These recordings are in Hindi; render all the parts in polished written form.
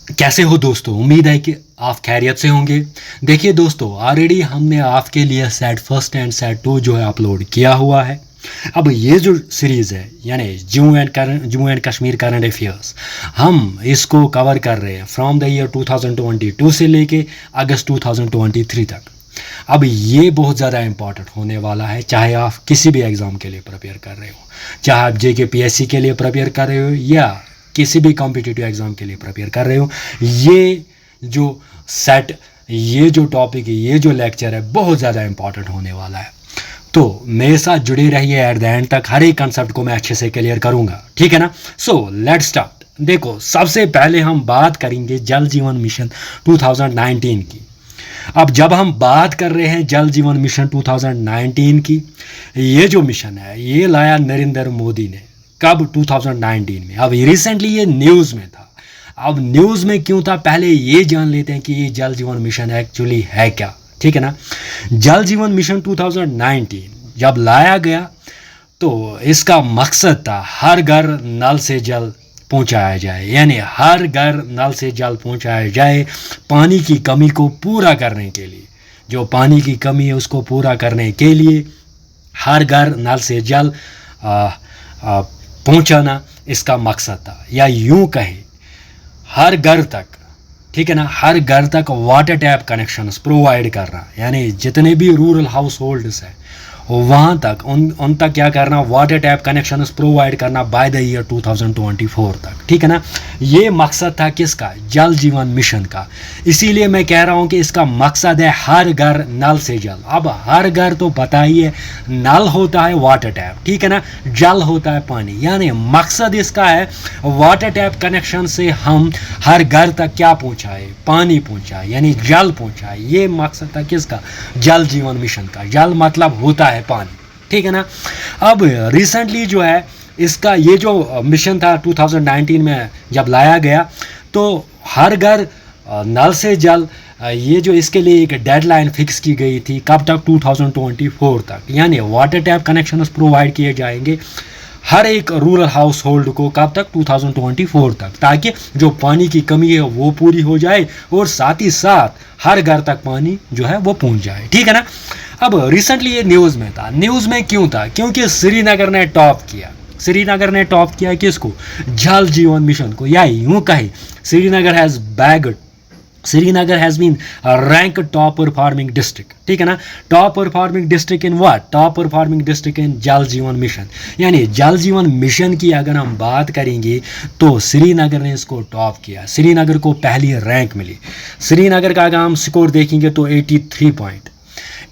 कैसे हो दोस्तों? उम्मीद है कि आप खैरियत से होंगे। देखिए दोस्तों, ऑलरेडी हमने आपके लिए set first and set two जो है अपलोड किया हुआ है। अब ये जो सीरीज़ है यानी Jammu and Kashmir current affairs, हम इसको कवर कर रहे हैं फ्रॉम द ईयर 2022 से लेके अगस्त 2023 तक। अब ये बहुत ज़्यादा इम्पॉर्टेंट होने वाला है, चाहे आप किसी भी एग्ज़ाम के लिए प्रिपेयर कर रहे हो, चाहे आप JKPSC के लिए प्रिपेयर कर रहे हो या किसी भी कॉम्पिटिटिव एग्ज़ाम के लिए प्रिपेयर कर रहे हो। ये जो सेट, ये जो टॉपिक है, ये जो लेक्चर है, बहुत ज़्यादा इम्पॉर्टेंट होने वाला है। तो मेरे साथ जुड़े रहिए एट द एंड तक, हर एक कंसेप्ट को मैं अच्छे से क्लियर करूँगा, ठीक है ना। So let's start. देखो, सबसे पहले हम बात करेंगे जल जीवन मिशन 2019 की। अब जब हम बात कर रहे हैं जल जीवन मिशन 2019 की, ये जो मिशन है ये लाया नरेंद्र मोदी ने कब? 2019 में। अब रिसेंटली ये न्यूज़ में था। अब न्यूज़ में क्यों था, पहले ये जान लेते हैं कि ये जल जीवन मिशन एक्चुअली है क्या, ठीक है ना। जल जीवन मिशन 2019 जब लाया गया तो इसका मकसद था हर घर नल से जल पहुंचाया जाए, यानी हर घर नल से जल पहुंचाया जाए। पानी की कमी को पूरा करने के लिए, जो पानी की कमी है उसको पूरा करने के लिए हर घर नल से जल पहुंचाना इसका मकसद था। या यूं कहें हर घर तक, ठीक है ना, हर घर तक वाटर टैप कनेक्शंस प्रोवाइड करना, यानी जितने भी रूरल हाउस होल्ड्स हैं वहाँ तक उन तक क्या करना, वाटर टैप कनेक्शंस प्रोवाइड करना बाय द ईयर 2024 तक, ठीक है ना। ये मकसद था किसका? जल जीवन मिशन का। इसीलिए मैं कह रहा हूँ कि इसका मकसद है हर घर नल से जल। अब हर घर तो पता ही है, नल होता है वाटर टैप, ठीक है ना, जल होता है पानी, यानी मकसद इसका है वाटर टैप कनेक्शन से हम हर घर तक क्या पहुँचाए? पानी पहुँचाए, यानी जल पहुँचाए। ये मकसद था किसका? जल जीवन मिशन का। जल मतलब होता है पानी, ठीक है ना। अब रिसेंटली जो है इसका ये जो मिशन था 2019 में जब लाया गया तो हर घर नल से जल, ये जो इसके लिए एक डेडलाइन फिक्स की गई थी, कब तक? 2024 तक, यानी वाटर टैप कनेक्शंस प्रोवाइड किए जाएंगे हर एक रूरल हाउस होल्ड को। कब तक? 2024 तक, ताकि जो पानी की कमी है वो पूरी हो जाए और साथ ही साथ हर घर तक पानी जो है वो पहुंच जाए, ठीक है ना। अब रिसेंटली ये न्यूज़ में था। न्यूज़ में क्यों था? क्योंकि श्रीनगर ने टॉप किया। श्रीनगर ने टॉप किया किसको? जल जीवन मिशन को। या यूं कहे Srinagar has been rank top performing district, ठीक है ना। Top performing district in what? Top performing district in Jal Jeevan mission. यानी जल जीवन मिशन की अगर हम बात करेंगे तो श्रीनगर ने इसको टॉप किया, श्रीनगर को पहली रैंक मिली। श्रीनगर का अगर हम स्कोर देखेंगे तो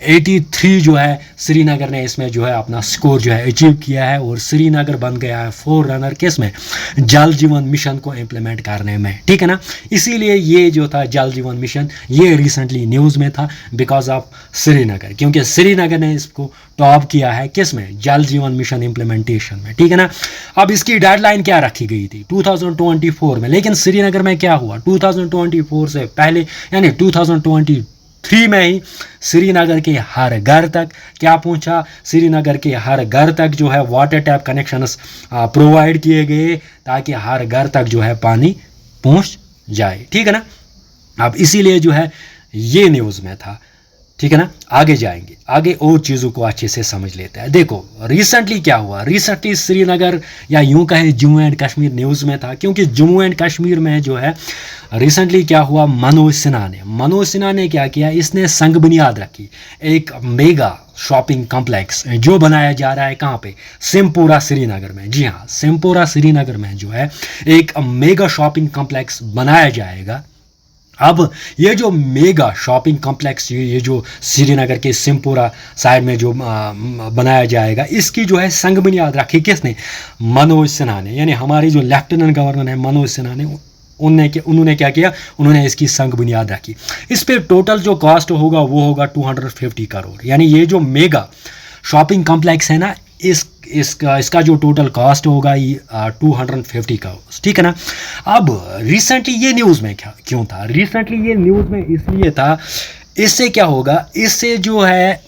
83 जो है श्रीनगर ने इसमें जो है अपना स्कोर जो है अचीव किया है और श्रीनगर बन गया है फोर रनर किस में? जल जीवन मिशन को इम्प्लीमेंट करने में, ठीक है ना। इसीलिए ये जो था जल जीवन मिशन ये रिसेंटली न्यूज़ में था बिकॉज ऑफ श्रीनगर, क्योंकि श्रीनगर ने इसको टॉप किया है किस में? जल जीवन मिशन इम्प्लीमेंटेशन में, ठीक है ना। अब इसकी डेडलाइन क्या रखी गई थी? 2024 में, लेकिन श्रीनगर में क्या हुआ? 2024 से पहले यानी 2023 में ही श्रीनगर के हर घर तक क्या पहुंचा? श्रीनगर के हर घर तक जो है वाटर टैप कनेक्शंस प्रोवाइड किए गए ताकि हर घर तक जो है पानी पहुंच जाए, ठीक है ना। अब इसीलिए जो है ये न्यूज़ में था, ठीक है ना। आगे जाएंगे, आगे और चीज़ों को अच्छे से समझ लेते हैं। देखो रिसेंटली क्या हुआ। रिसेंटली श्रीनगर या यूं कहें जम्मू एंड कश्मीर न्यूज़ में था, क्योंकि जम्मू एंड कश्मीर में जो है रिसेंटली क्या हुआ, मनोज सिन्हा ने क्या किया, इसने संग बुनियाद रखी एक मेगा शॉपिंग कॉम्प्लेक्स जो बनाया जा रहा है कहाँ पे? सिमपोरा श्रीनगर में। जी हाँ, सिमपोरा श्रीनगर में जो है एक मेगा शॉपिंग कॉम्प्लेक्स बनाया जाएगा। अब ये जो मेगा शॉपिंग कॉम्प्लेक्स ये जो श्रीनगर के सिमपोरा साइड में जो बनाया जाएगा, इसकी जो है संग बुनियाद रखी किसने? मनोज सिन्हा ने, यानी हमारे जो लेफ्टिनेंट गवर्नर है मनोज सिन्हा ने, उन्होंने क्या किया, उन्होंने इसकी संग बुनियाद रखी। इस पे टोटल जो कॉस्ट होगा वो होगा 250 करोड़, यानी ये जो मेगा शॉपिंग कॉम्प्लेक्स है ना, इसका जो टोटल कॉस्ट होगा 250 करोड़, ठीक है ना। अब रिसेंटली ये न्यूज़ में क्यों था? रिसेंटली ये न्यूज़ में इसलिए था, इससे क्या होगा, इससे जो है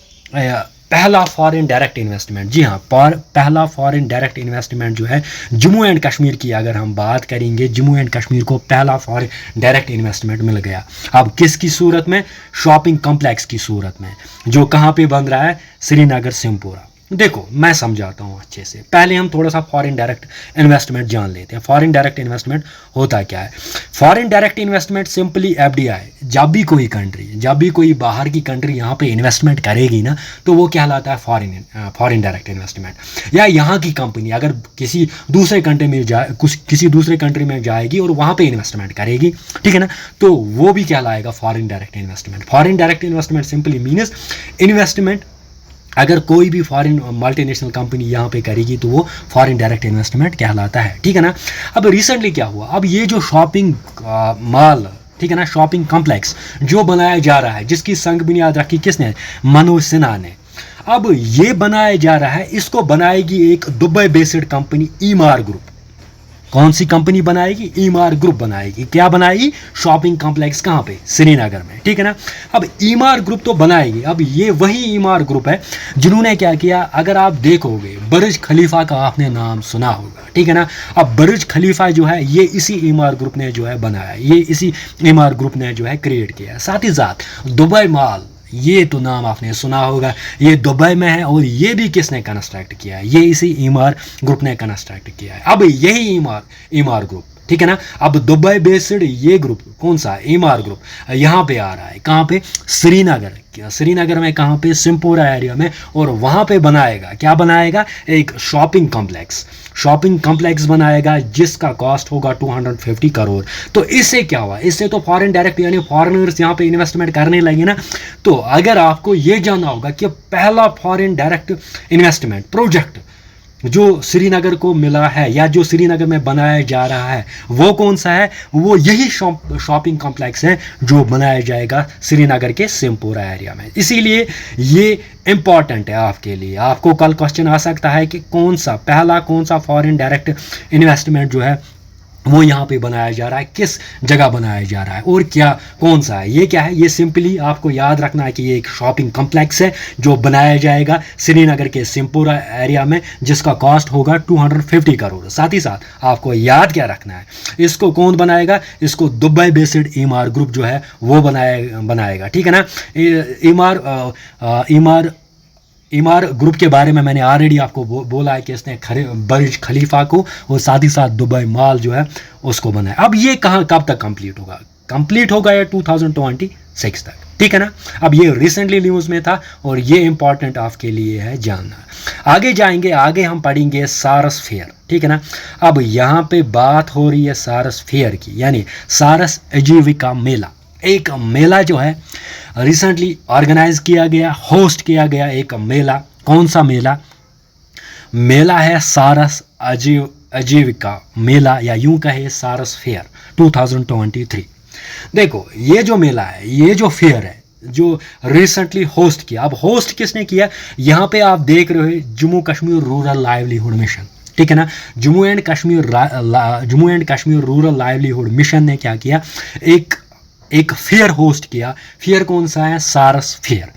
पहला फॉरेन डायरेक्ट इन्वेस्टमेंट, जी हाँ, पहला फॉरेन डायरेक्ट इन्वेस्टमेंट जो है जम्मू एंड कश्मीर की अगर हम बात करेंगे, जम्मू एंड कश्मीर को पहला फॉरेन डायरेक्ट इन्वेस्टमेंट मिल गया। अब किसकी सूरत में? शॉपिंग कॉम्प्लेक्स की सूरत में, जो कहाँ पे बन रहा है? श्रीनगर सिमपोरा। देखो मैं समझाता हूँ अच्छे से, पहले हम थोड़ा सा फॉरेन डायरेक्ट इन्वेस्टमेंट जान लेते हैं। फॉरेन डायरेक्ट इन्वेस्टमेंट होता क्या है? Foreign direct investment simply FDI, जब भी कोई कंट्री, जब भी कोई बाहर की कंट्री यहाँ पे इन्वेस्टमेंट करेगी ना, तो वो कहलाता है फॉरेन डायरेक्ट इन्वेस्टमेंट। या यहाँ की कंपनी अगर किसी दूसरे कंट्री में किसी दूसरे कंट्री में जाएगी और वहाँ पे इन्वेस्टमेंट करेगी, ठीक है ना, तो वो भी कहलाएगा foreign direct investment. Foreign direct investment simply means investment, अगर कोई भी फॉरेन मल्टीनेशनल कंपनी यहाँ पे करेगी तो वो फॉरेन डायरेक्ट इन्वेस्टमेंट कहलाता है, ठीक है ना। अब रिसेंटली क्या हुआ? अब ये जो शॉपिंग मॉल, ठीक है ना, शॉपिंग कॉम्प्लेक्स जो बनाया जा रहा है, जिसकी संग बुनियाद रखी किसने? मनोज सिन्हा ने। अब ये बनाया जा रहा है, इसको बनाएगी एक दुबई बेस्ड कंपनी ईमार ग्रुप। कौन सी कंपनी बनाएगी? ईमार ग्रुप बनाएगी। क्या बनाएगी? Shopping complex. कहाँ पे? श्रीनगर में, ठीक है ना। अब ईमार ग्रुप तो बनाएगी। अब ये वही ईमार ग्रुप है जिन्होंने क्या किया, अगर आप देखोगे बुर्ज खलीफा का आपने नाम सुना होगा, ठीक है ना। अब बुर्ज खलीफा जो है ये इसी ईमार ग्रुप ने जो है बनाया, ये इसी ईमार ग्रुप ने जो है क्रिएट किया। साथ ही साथ दुबई मॉल, ये तो नाम आपने सुना होगा, ये दुबई में है और ये भी किसने कंस्ट्रक्ट किया है? ये इसी ईमार ग्रुप ने कंस्ट्रक्ट किया है। अब यही ईमार ग्रुप, ठीक है ना, अब दुबई बेस्ड ये ग्रुप, कौन सा? ईमार ग्रुप, यहाँ पे आ रहा है। कहाँ पे? श्रीनगर। श्रीनगर में कहाँ पे? सिमपोरा एरिया में। और वहाँ पे बनाएगा, क्या बनाएगा? एक शॉपिंग कॉम्प्लेक्स बनाएगा जिसका कॉस्ट होगा 250 करोड़। तो इससे क्या हुआ? इससे तो फॉरेन डायरेक्ट यानी फॉरेनर्स यहाँ पे इन्वेस्टमेंट करने लगे ना। तो अगर आपको ये जानना होगा कि पहला फॉरेन डायरेक्ट इन्वेस्टमेंट प्रोजेक्ट जो श्रीनगर को मिला है या जो श्रीनगर में बनाया जा रहा है वो कौन सा है? वो यही शॉपिंग कॉम्प्लेक्स है जो बनाया जाएगा श्रीनगर के सिमपोरा एरिया में। इसीलिए ये इंपॉर्टेंट है आपके लिए। आपको कल क्वेश्चन आ सकता है कि कौन सा फॉरेन डायरेक्ट इन्वेस्टमेंट जो है वो यहाँ पे बनाया जा रहा है, किस जगह बनाया जा रहा है और क्या कौन सा है? ये क्या है? ये सिंपली आपको याद रखना है कि ये एक शॉपिंग कॉम्प्लेक्स है जो बनाया जाएगा श्रीनगर के सिमपोरा एरिया में, जिसका कॉस्ट होगा 250 करोड़। साथ ही साथ आपको याद क्या रखना है, इसको कौन बनाएगा? इसको दुबई बेस्ड ईमार ग्रुप जो है वो बनाएगा, ठीक है ना। ईमार ग्रुप के बारे में मैंने ऑलरेडी आपको बोला है कि इसने बुर्ज खलीफा को और साथ ही साथ दुबई मॉल जो है उसको बनाया। अब ये कब तक कंप्लीट होगा? कंप्लीट होगा ये 2026 तक, ठीक है ना। अब ये रिसेंटली न्यूज़ में था और ये इंपॉर्टेंट आपके लिए है जानना। आगे जाएंगे, आगे हम पढ़ेंगे सारस फेयर, ठीक है ना। अब यहाँ पे बात हो रही है सारस फेयर की, यानी सारस आजीविका मेला। एक मेला जो है रिसेंटली ऑर्गेनाइज किया गया, होस्ट किया गया एक मेला। कौन सा मेला? मेला है सारस आजीविका मेला, या यूं कहे सारस फेयर 2023। देखो ये जो मेला है, ये जो फेयर है जो रिसेंटली होस्ट किया। अब होस्ट किसने किया? यहाँ पे आप देख रहे हो Jammu Kashmir rural livelihood mission, ठीक है ना। Jammu and Kashmir rural livelihood mission ने क्या किया? एक फेयर होस्ट किया। फेयर कौन सा है? सारस फेयर।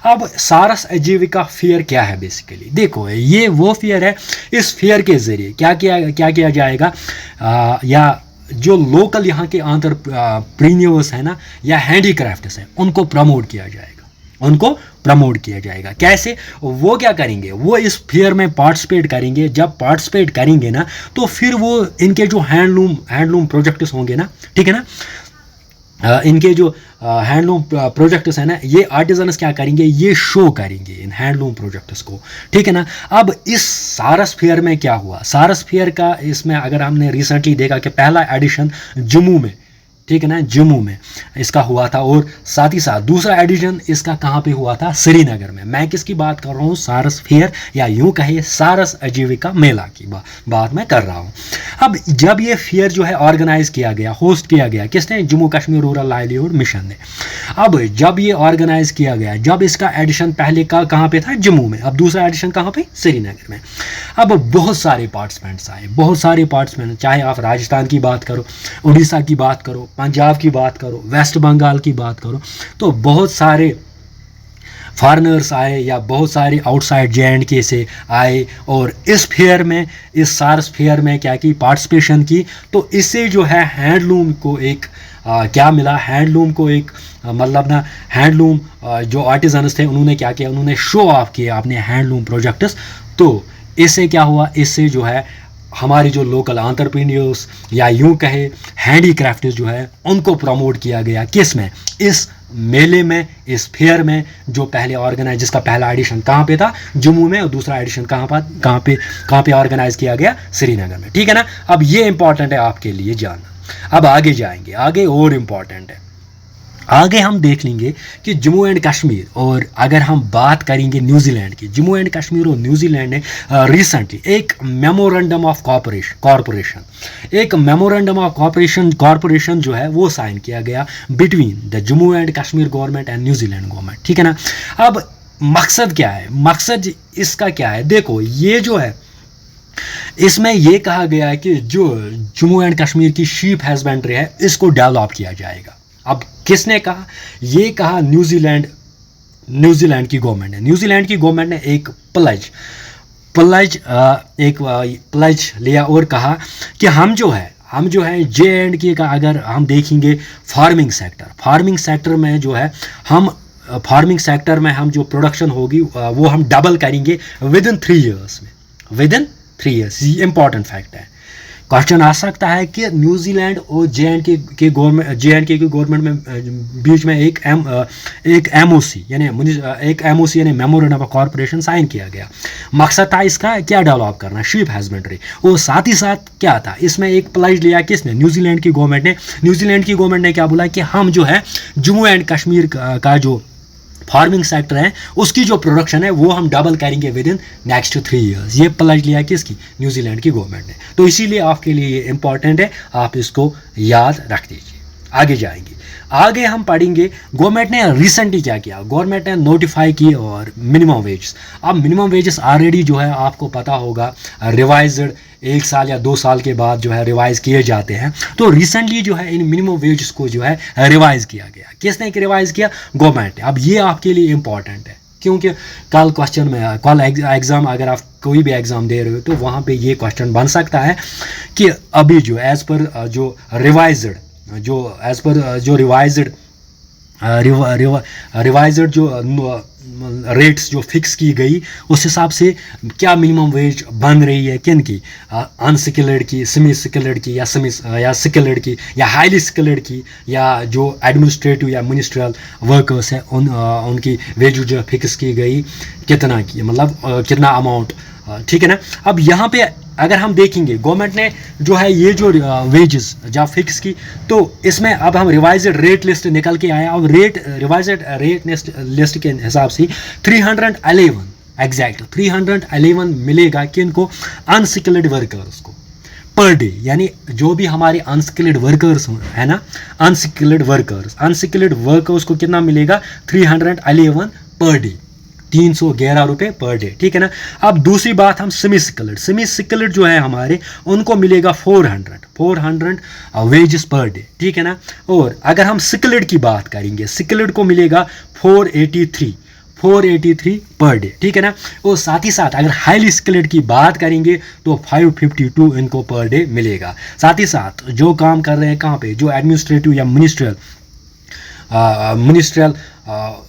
अब सारस आजीविका फेयर क्या है? बेसिकली देखो ये वो फेयर है, इस फेयर के जरिए क्या किया जाएगा, या जो लोकल यहाँ के एंटरप्रेन्योर्स है ना या हैंडीक्राफ्ट्स हैं उनको प्रमोट किया जाएगा। कैसे? वो क्या करेंगे? वो इस फेयर में पार्टिसिपेट करेंगे। जब पार्टिसिपेट करेंगे ना तो फिर वो इनके जो हैंडलूम प्रोजेक्ट्स होंगे ना, ठीक है ना, इनके जो हैंडलूम प्रोजेक्ट्स है ना, ये आर्टिजन्स क्या करेंगे? ये शो करेंगे इन हैंडलूम प्रोजेक्ट्स को, ठीक है ना। अब इस सारस फेयर में क्या हुआ? सारस फेयर का इसमें अगर हमने रिसेंटली देखा कि पहला एडिशन जम्मू में, ठीक है ना, जम्मू में इसका हुआ था, और साथ ही साथ दूसरा एडिशन इसका कहाँ पे हुआ था? श्रीनगर में। मैं किसकी बात कर रहा हूँ? सारस फेयर, या यूं कहे सारस आजीविका मेला की बात मैं कर रहा हूँ। अब जब ये फेयर जो है ऑर्गेनाइज किया गया, होस्ट किया गया, किसने? Jammu Kashmir rural livelihood mission ने। अब जब ये ऑर्गेनाइज किया गया, जब इसका एडिशन पहले का कहाँ पे था? जम्मू में। अब दूसरा एडिशन कहाँ पे? श्रीनगर में। अब बहुत सारे पार्टिसिपेंट्स आए, चाहे आप राजस्थान की बात करो, उड़ीसा की बात करो, पंजाब की बात करो, वेस्ट बंगाल की बात करो, तो बहुत सारे फॉरेनर्स आए या बहुत सारे आउटसाइड JNK से आए और इस फेयर में, इस सार्स फेयर में क्या की पार्टिसिपेशन की। तो इससे जो है हैंडलूम को एक क्या मिला, हैंडलूम को एक मतलब ना हैंडलूम जो आर्टिजन्स थे उन्होंने क्या किया, उन्होंने शो ऑफ किया अपने हैंडलूम प्रोजेक्ट्स। तो इससे क्या हुआ, इससे जो है हमारी जो लोकल एंटरप्रेन्योर्स या यूं कहे हैंडीक्राफ्ट जो है उनको प्रमोट किया गया। किस में, इस मेले में, इस फेयर में जो पहले ऑर्गेनाइज, जिसका पहला एडिशन कहाँ पे था, जम्मू में, और दूसरा एडिशन कहाँ पे ऑर्गेनाइज किया गया, श्रीनगर में। ठीक है ना। अब ये इंपॉर्टेंट है आपके लिए जानना। अब आगे जाएंगे, आगे और इम्पॉर्टेंट है, आगे हम देख लेंगे कि जम्मू एंड कश्मीर, और अगर हम बात करेंगे न्यूजीलैंड की, जम्मू एंड कश्मीर और न्यूजीलैंड ने रिसेंटली एक मेमोरेंडम ऑफ कॉरपोरेशन, एक मेमोरेंडम ऑफ कॉरपोरेशन जो है वो साइन किया गया between the Jammu and Kashmir government and New Zealand government. ठीक है ना। अब मकसद क्या है, मकसद इसका क्या है, देखो ये जो है इसमें यह कहा गया है कि जो जम्मू एंड कश्मीर की शीप हस्बेंड्री है इसको डेवलप किया जाएगा। अब किसने कहा, ये कहा न्यूजीलैंड की गवर्नमेंट ने। न्यूजीलैंड की गवर्नमेंट ने एक प्लज लिया और कहा कि हम जो है JNK का अगर हम देखेंगे फार्मिंग सेक्टर में जो है हम फार्मिंग सेक्टर में हम जो प्रोडक्शन होगी वो हम डबल करेंगे विद इन 3 ईयर्स में, विद इन 3 ईयर्स। ये इंपॉर्टेंट फैक्ट है। क्वेश्चन आ सकता है कि न्यूजीलैंड और JNK की गवर्नमेंट में बीच में एक MOC यानी मेमोरेंडम ऑफ कॉरपोरेशन साइन किया गया। मकसद था इसका क्या, डेवलप करना शीप हस्बेंड्री, और साथ ही साथ क्या था, इसमें एक प्लाइज लिया किसने, न्यूजीलैंड की गवर्नमेंट ने। न्यूजीलैंड की गवर्नमेंट ने क्या बोला कि हम जो है जम्मू एंड कश्मीर का जो फार्मिंग सेक्टर है उसकी जो प्रोडक्शन है वो हम डबल करेंगे विद इन नेक्स्ट 3 ईयर्स। ये प्लाइज लिया किसकी, न्यूजीलैंड की गवर्नमेंट ने। तो इसीलिए आपके लिए ये इंपॉर्टेंट है, आप इसको याद रख दीजिए। आगे जाएंगे, आगे हम पढ़ेंगे गवर्नमेंट ने रिसेंटली क्या किया, गवर्नमेंट ने नोटिफाई की और मिनिमम वेजेस। अब मिनिमम वेजेस ऑलरेडी जो है आपको पता होगा रिवाइज्ड 1 साल या 2 साल के बाद जो है रिवाइज किए जाते हैं। तो रिसेंटली जो है इन मिनिमम वेजेस को जो है रिवाइज किया गया। किसने रिवाइज किया, गवर्नमेंट ने। अब ये आपके लिए इंपॉर्टेंट है क्योंकि कल क्वेश्चन में, कल एग्ज़ाम अगर आप कोई भी एग्ज़ाम दे रहे हो तो वहाँ पे ये क्वेश्चन बन सकता है कि अभी जो एज़ पर जो रिवाइज्ड जो रेट्स जो फिक्स की गई उस हिसाब से क्या मिनिमम वेज बन रही है, किन की, अनस्किल्ड की, सेमी स्किल्ड की, या स्किल्ड की, या हाईली स्किल्ड की, या जो एडमिनिस्ट्रेटिव या मिनिस्ट्रियल वर्कर्स हैं उनकी वेज जो फिक्स की गई कितना की, मतलब कितना अमाउंट। ठीक है ना। अब यहाँ पे अगर हम देखेंगे गवर्नमेंट ने जो है ये जो वेजेस जब फिक्स की, तो इसमें अब हम रिवाइज्ड रेट लिस्ट निकल के आया। अब रिवाइज्ड रेट लिस्ट के हिसाब से 311 एग्जैक्ट 311 मिलेगा किनको, अनस्किल्ड वर्कर्स को पर डे। यानी जो भी हमारे अनस्किल्ड वर्कर्स है ना, अनस्किल्ड वर्कर्स को कितना मिलेगा, 311 पर डे, 311 रुपये पर डे। ठीक है ना। अब दूसरी बात हम सेमी स्किल्ड जो है हमारे उनको मिलेगा 400 वेजेस पर डे। ठीक है ना। और अगर हम स्किल्ड की बात करेंगे, स्किल्ड को मिलेगा 483 पर डे। ठीक है ना। और साथ ही साथ अगर हाईली स्किल्ड की बात करेंगे तो 552 इनको पर डे मिलेगा। साथ ही साथ जो काम कर रहे हैं कहाँ पे, जो एडमिनिस्ट्रेटिव या मिनिस्ट्रियल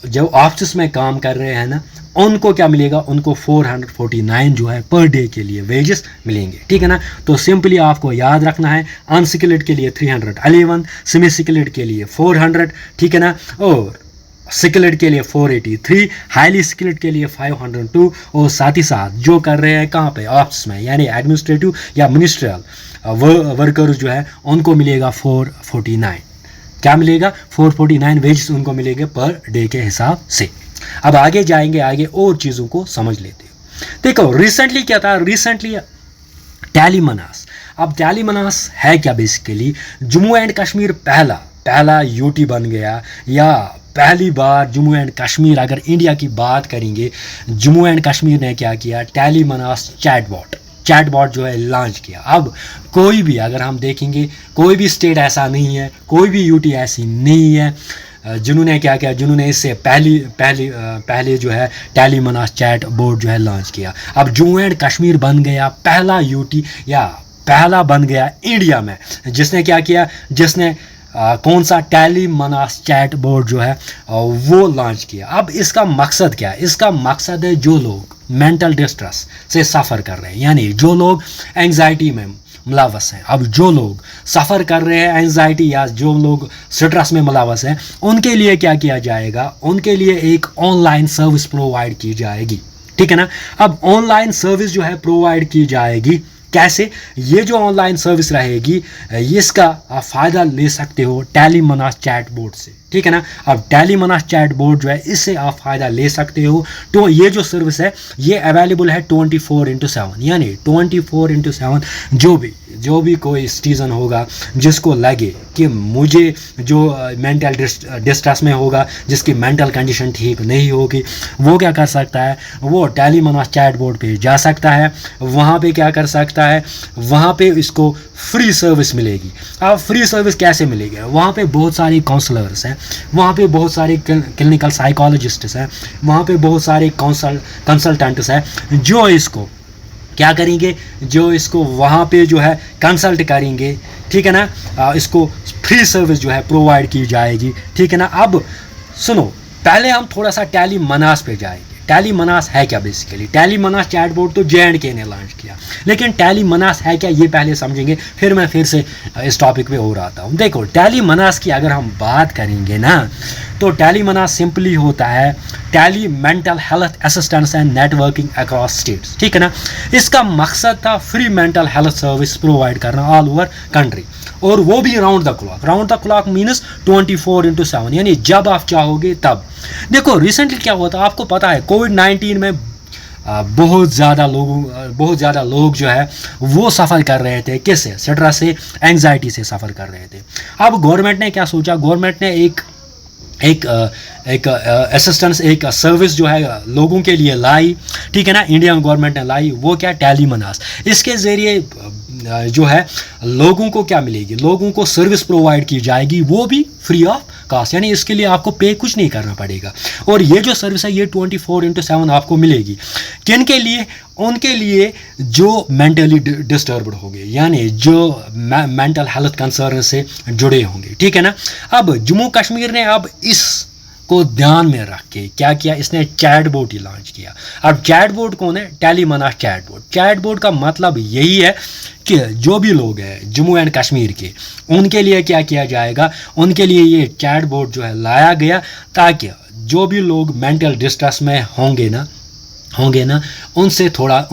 जो ऑफिस में काम कर रहे हैं ना, उनको क्या मिलेगा, उनको 449 जो है पर डे के लिए वेजेस मिलेंगे। ठीक है ना। तो सिंपली आपको याद रखना है, अनस्किल्ड के लिए 311, सेमी स्किल्ड के लिए 400, ठीक है ना, और स्किल्ड के लिए 483, हाईली स्किल्ड के लिए 502, और साथ ही साथ जो कर रहे हैं कहाँ पे, ऑफिस में, यानी एडमिनिस्ट्रेटिव या मिनिस्ट्रियल वर्कर्स जो है उनको मिलेगा 449। क्या मिलेगा, 449 वेजेस उनको मिलेंगे पर डे के हिसाब से। अब आगे जाएंगे, आगे और चीज़ों को समझ लेते हैं। देखो रिसेंटली क्या था, रिसेंटली टैली मनास। अब टैली मनास है क्या, बेसिकली जम्मू एंड कश्मीर पहला यूटी बन गया, या पहली बार जम्मू एंड कश्मीर, अगर इंडिया की बात करेंगे, जम्मू एंड कश्मीर ने क्या किया, टैली मनास चैटबॉट जो है लॉन्च किया। अब कोई भी, अगर हम देखेंगे, कोई भी स्टेट ऐसा नहीं है, कोई भी यूटी ऐसी नहीं है जिन्होंने क्या किया, जिन्होंने इससे पहले जो है टेलीमनास चैट बोर्ड जो है लॉन्च किया। अब जम्मू एंड कश्मीर बन गया पहला यूटी या पहला बन गया इंडिया में जिसने क्या किया, जिसने कौन सा टेलीमनास चैट बोर्ड जो है वो लॉन्च किया। अब इसका मकसद क्या है? इसका मकसद है जो लोग मेंटल डिस्ट्रेस से सफ़र कर रहे हैं, यानी जो लोग एंजाइटी में मुलवस हैं, अब जो लोग सफ़र कर रहे हैं एंजाइटी या जो लोग स्ट्रेस में मुलवस हैं, उनके लिए क्या किया जाएगा, उनके लिए एक ऑनलाइन सर्विस प्रोवाइड की जाएगी। ठीक है ना। अब ऑनलाइन सर्विस जो है प्रोवाइड की जाएगी कैसे? ये जो ऑनलाइन सर्विस रहेगी इसका आप फ़ायदा ले सकते हो टेलीमनास चैट बोर्ड से। ठीक है ना। अब टेलीमनास चैट बोर्ड जो है इससे आप फ़ायदा ले सकते हो। तो ये जो सर्विस है ये अवेलेबल है 24/7, यानी 24/7 जो भी कोई सिटीज़न होगा जिसको लगे कि मुझे जो मेंटल डिस्ट्रेस में होगा, जिसकी मेंटल कंडीशन ठीक नहीं होगी, वो क्या कर सकता है, वो टेलीमनास चैट बोर्ड पे जा सकता है। वहाँ पे क्या कर सकता है, वहाँ पे इसको फ्री सर्विस मिलेगी। अब फ्री सर्विस कैसे मिलेगी? वहाँ पे बहुत सारे काउंसलर्स हैं, वहाँ पे बहुत सारे क्लिनिकल साइकोलॉजिस्ट्स हैं, वहाँ पे बहुत सारे कंसल्टेंट्स हैं जो इसको क्या करेंगे, जो इसको वहाँ पे जो है कंसल्ट करेंगे। ठीक है ना। इसको फ्री सर्विस जो है प्रोवाइड की जाएगी। ठीक है ना। अब सुनो, पहले हम थोड़ा सा टेलीमनास पे जाएंगे। टेलीमनास है क्या? बेसिकली टेलीमनास चैट बोर्ड तो J&K ने लॉन्च किया, लेकिन टेलीमनास है क्या ये पहले समझेंगे, फिर मैं फिर से इस टॉपिक पे और आता हूँ। देखो, टेलीमनास की अगर हम बात करेंगे ना, तो टेलीमनास सिंपली होता है tele mental health assistance and networking across states. ठीक है ना। इसका मकसद था free mental health service provide करना ऑल ओवर कंट्री, और वो भी round the clock. Round the clock means 24/7, यानी जब आप चाहोगे तब। देखो, रिसेंटली क्या हुआ था आपको पता है, कोविड-19 में बहुत ज़्यादा लोग जो है वो सफ़र कर रहे थे। किससे? स्ट्रेस से, एंजाइटी से सफ़र कर रहे थे। अब गवर्नमेंट ने क्या सोचा, गवर्नमेंट ने एक असिस्टेंस, एक सर्विस जो है लोगों के लिए लाई। ठीक है ना। इंडियन गवर्नमेंट ने लाई, वो क्या? टेलीमनास। इसके ज़रिए जो है लोगों को क्या मिलेगी, लोगों को सर्विस प्रोवाइड की जाएगी, वो भी फ्री ऑफ कास्ट, यानी इसके लिए आपको पे कुछ नहीं करना पड़ेगा। और ये जो सर्विस है ये 24/7 आपको मिलेगी। किन के लिए? उनके लिए जो मेंटली डिस्टर्ब्ड होंगे, यानी जो मेंटल हेल्थ कंसर्न से जुड़े होंगे। ठीक है ना। अब जम्मू कश्मीर ने अब इस को ध्यान में रख के क्या किया, इसने चैट बोर्ड ही लॉन्च किया। अब चैट बोर्ड कौन है? टेलीमनास चैट बोर्ड। चैट बोर्ड का मतलब यही है कि जो भी लोग हैं जम्मू एंड कश्मीर के, उनके लिए क्या किया जाएगा, उनके लिए ये चैट बोर्ड जो है लाया गया, ताकि जो भी लोग मेंटल डिस्ट्रेस में होंगे ना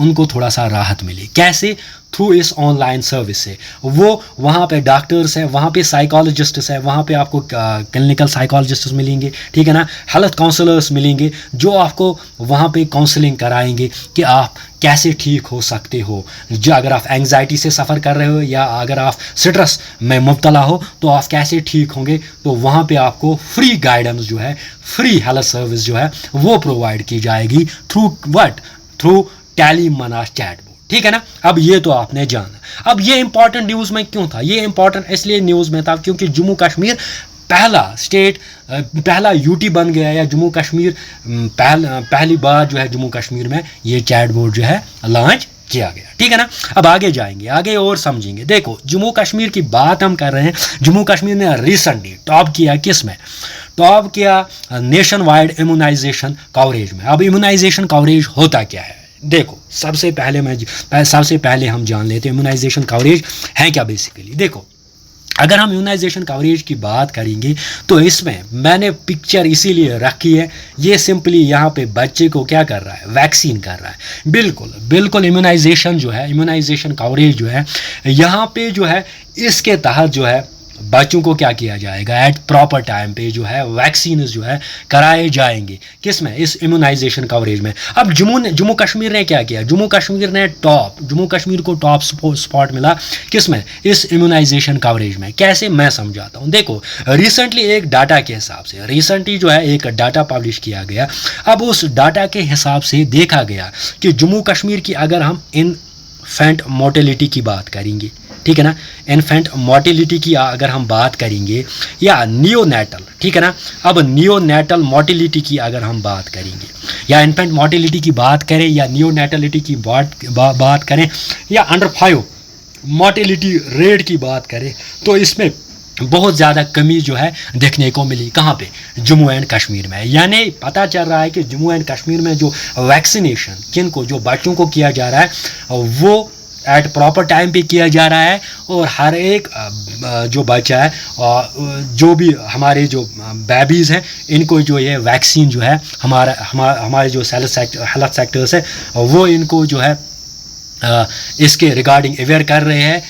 उनको थोड़ा सा राहत मिले। कैसे? थ्रू इस ऑनलाइन सर्विस से। वो वहाँ पे डॉक्टर्स हैं, वहाँ पे साइकोलॉजिस्ट्स हैं, वहाँ पे आपको क्लिनिकल साइकोलॉजिस्ट्स मिलेंगे। ठीक है ना। हेल्थ काउंसलर्स मिलेंगे जो आपको वहाँ पे काउंसलिंग कराएंगे कि आप कैसे ठीक हो सकते हो। जो अगर आप एंजाइटी से सफ़र कर रहे हो या अगर आप स्ट्रेस में मुब्तला हो तो आप कैसे ठीक होंगे, तो वहाँ पे आपको फ्री गाइडेंस जो है, फ्री हेल्थ सर्विस जो है वो प्रोवाइड की जाएगी थ्रू टेलीमनास चैट बोर्ड। ठीक है ना। अब ये तो आपने जाना। अब ये इंपॉर्टेंट न्यूज़ में क्यों था? ये इंपॉर्टेंट इसलिए न्यूज़ में था क्योंकि जम्मू कश्मीर पहला यूटी बन गया, या जम्मू कश्मीर पहली बार जो है जम्मू कश्मीर में ये चैट बोर्ड जो है लॉन्च किया गया। ठीक है ना। अब आगे जाएंगे, आगे और समझेंगे। देखो, जम्मू कश्मीर की बात हम कर रहे हैं। जम्मू कश्मीर ने रिसेंटली टॉप किया किस में? टॉप किया नेशन वाइड इम्यूनाइजेशन कवरेज में। अब इम्यूनाइजेशन कवरेज होता क्या है? देखो, सबसे पहले हम जान लेते हैं इम्यूनाइजेशन कवरेज है क्या बेसिकली। देखो, अगर हम इम्यूनाइजेशन कवरेज की बात करेंगे तो इसमें मैंने पिक्चर इसीलिए रखी है, ये सिंपली यहाँ पे बच्चे को क्या कर रहा है, वैक्सीन कर रहा है। बिल्कुल इम्यूनाइजेशन जो है, इम्यूनाइजेशन कवरेज जो है यहाँ पे जो है, इसके तहत जो है बच्चों को क्या किया जाएगा, एट प्रॉपर टाइम पे जो है वैक्सीन जो है कराए जाएंगे। किस में? इस इम्यूनाइजेशन कवरेज में। अब जम्मू कश्मीर ने क्या किया? जम्मू कश्मीर को टॉप स्पॉट मिला किस में? इस इम्यूनाइजेशन कवरेज में। कैसे? मैं समझाता हूँ। देखो, रिसेंटली एक डाटा के हिसाब से जो है एक डाटा पब्लिश किया गया। अब उस डाटा के हिसाब से देखा गया कि जम्मू कश्मीर की अगर हम इन्फेंट मोर्टेलिटी की बात करेंगे, ठीक है ना। इन्फेंट मोर्टेलिटी की अगर हम बात करेंगे या नियोनेटल, ठीक है ना, अब नियोनेटल मोर्टेलिटी की अगर हम बात करेंगे या इन्फेंट मोर्टेलिटी की बात करें या नियोनेटलिटी की बात करें या अंडर 5 मोर्टेलिटी रेट की बात करें, तो इसमें बहुत ज़्यादा कमी जो है देखने को मिली। कहाँ पे? जम्मू एंड कश्मीर में। यानी पता चल रहा है कि जम्मू एंड कश्मीर में जो वैक्सीनेशन किन को, जो बच्चों को किया जा रहा है वो एट प्रॉपर टाइम पे किया जा रहा है, और हर एक जो बच्चा है, जो भी हमारे जो बेबीज़ हैं, इनको जो ये वैक्सीन जो है हमारे जो हेल्थ सेक्टर्स है वो इनको जो है इसके रिगार्डिंग अवेयर कर रहे हैं